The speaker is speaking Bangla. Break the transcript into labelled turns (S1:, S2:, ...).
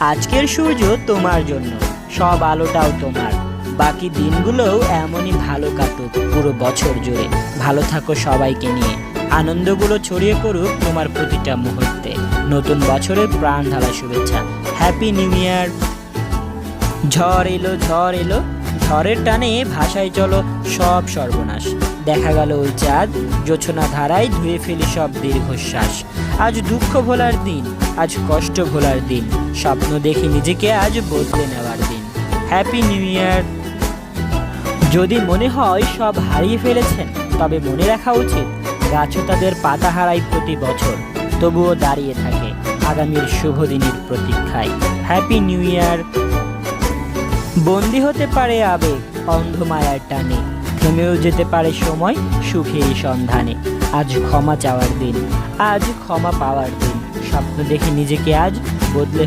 S1: আজকের সূর্য তোমার জন্য, সব আলোটাও তোমার। বাকি দিনগুলোও এমনই ভালো কাটুক পুরো বছর জুড়ে। ভালো থাকো সবাইকে নিয়ে, আনন্দগুলো ছড়িয়ে করুক তোমার প্রতিটা মুহূর্তে। নতুন বছরের প্রাণ ঢালা শুভেচ্ছা, হ্যাপি নিউ ইয়ার। ঝড় এলো ঝড় এলো, ঝড়ের টানে ভাষায় চলো সব সর্বনাশ। দেখা গেল ওই চাঁদ, জোছনা ধারায় ধুয়ে ফেলি সব দীর্ঘশ্বাস। আজ দুঃখ ভোলার দিন, আজ কষ্ট ভোলার দিন, স্বপ্ন দেখি নিজেকে আজ বদলে নেওয়ার দিন। Happy new year. যদি মনে হয় সব হারিয়ে ফেলেছেন, তবে মনে রাখা উচিত গাছও তাদের পাতা হারায় প্রতি বছর, তবুও দাঁড়িয়ে থাকে আগামীর শুভ দিনের প্রতীক্ষায়। Happy new year. বন্দি হতে পারে আবেগ অন্ধ মায়ার টানে, থেমেও যেতে পারে সময় সুখের সন্ধানে। আজ ক্ষমা চাওয়ার দিন, আজ ক্ষমা পাওয়ার দিন, স্বপ্ন দেখে নিজেকে আজ বদলে